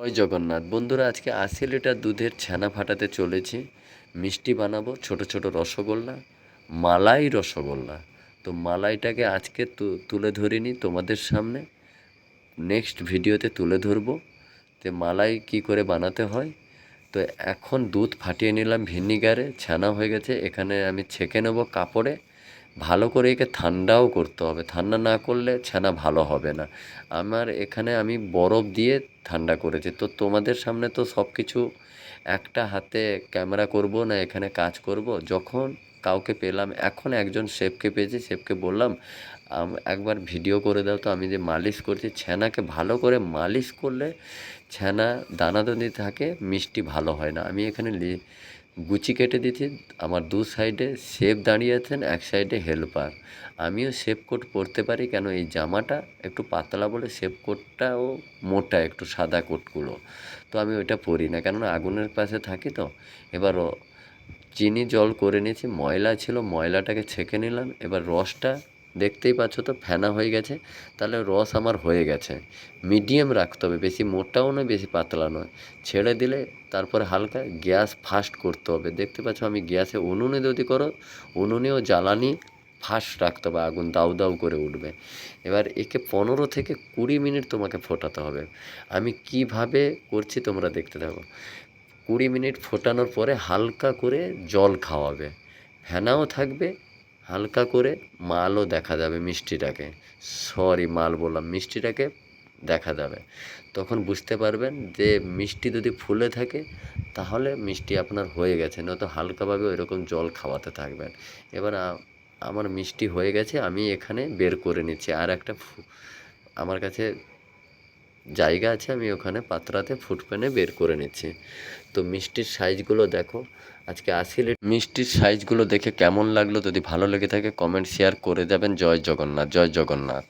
জয় জগন্নাথ বন্ধুরা, আজকে 80 লিটার দুধের ছানা ফাটাতে চলেছি। মিষ্টি বানাবো, ছোট ছোট রসগোল্লা, মালাই রসগোল্লা। তো মালাইটাকে আজকে তুলে ধরিনি তোমাদের সামনে, নেক্সট ভিডিওতে তুলে ধরবো যে মালাই কি করে বানাতে হয়। তো এখন দুধ ফাটিয়ে নিলাম ভিনিগারে, ছানা হয়ে গেছে। এখানে আমি ছেঁকে নেবো কাপড়ে, ভালো করে একে ঠান্ডাও করতে হবে, ঠান্ডা না করলে ছানা ভালো হবে না। আমার এখানে আমি বরফ দিয়ে ঠান্ডা করেছি। তো তোমাদের সামনে তো সব কিছু একটা হাতে ক্যামেরা করব না, এখানে কাজ করব। যখন কাউকে পেলাম, এখন একজন শেফকে পেয়েছি, শেফকে বললাম একবার ভিডিও করে দাও তো, আমি যে মালিশ করছি ছানাকে, ভালো করে মালিশ করলে ছানা দানাদানি থাকে, মিষ্টি ভালো হয় না। আমি এখানে গুচি কেটে দিচ্ছি, আমার দু সাইডে শেফ দাঁড়িয়ে আছেন, এক সাইডে হেল্পার। আমিও শেফ কোট পরতে পারি, কেন এই জামাটা একটু পাতলা বলে শেফ কোটটাও মোটা একটু, সাদা কোটগুলো তো আমি ওইটা পরি না, কেননা আগুনের পাশে থাকি। তো এবার চিনি জল করে নিয়েছি, ময়লা ছিল ময়লাটাকে ছেঁকে নিলাম। এবার রসটা দেখতেই পাচ্ছ তো, ফেনা হয়ে গেছে, তাহলে রস আমার হয়ে গেছে। মিডিয়াম রাখতে হবে, বেশি মোটাও নয় বেশি পাতলা নয়। ছেড়ে দিলে তারপরে হালকা গ্যাস ফাস্ট করতে হবে। দেখতে পাচ্ছ আমি গ্যাসে, উনুনে যদি করো উনুনেও জ্বালানি ফাস্ট রাখতে হবে, আগুন দাউ দাউ করে উঠবে। এবার একে 15 থেকে 20 মিনিট তোমাকে ফোটাতে হবে। আমি কিভাবে করছি তোমরা দেখতে থাকো। 20 মিনিট ফোটানোর পরে হালকা করে জল খাওয়াবে, ফেনাও থাকবে, হালকা করে মালও দেখা যাবে, মিষ্টিটাকে, সরি মাল বললাম, মিষ্টিটাকে দেখা যাবে। তখন বুঝতে পারবেন যে মিষ্টি যদি ফুলে থাকে তাহলে মিষ্টি আপনার হয়ে গেছে, নয়তো হালকাভাবে ওইরকম জল খাওয়াতে থাকবেন। এবার আমার মিষ্টি হয়ে গেছে, আমি এখানে বের করে নিচ্ছি। আর একটা আমার কাছে জায়গা আছে, আমি ওখানে পাত্রাতে ফুড প্যানে বের করে নিচ্ছি। তো মিষ্টির সাইজগুলো দেখো, আজকে 80 লিটার মিষ্টির সাইজগুলো দেখে কেমন লাগলো, যদি ভালো লেগে থাকে কমেন্ট শেয়ার করে যাবেন। জয় জগন্নাথ, জয় জগন্নাথ।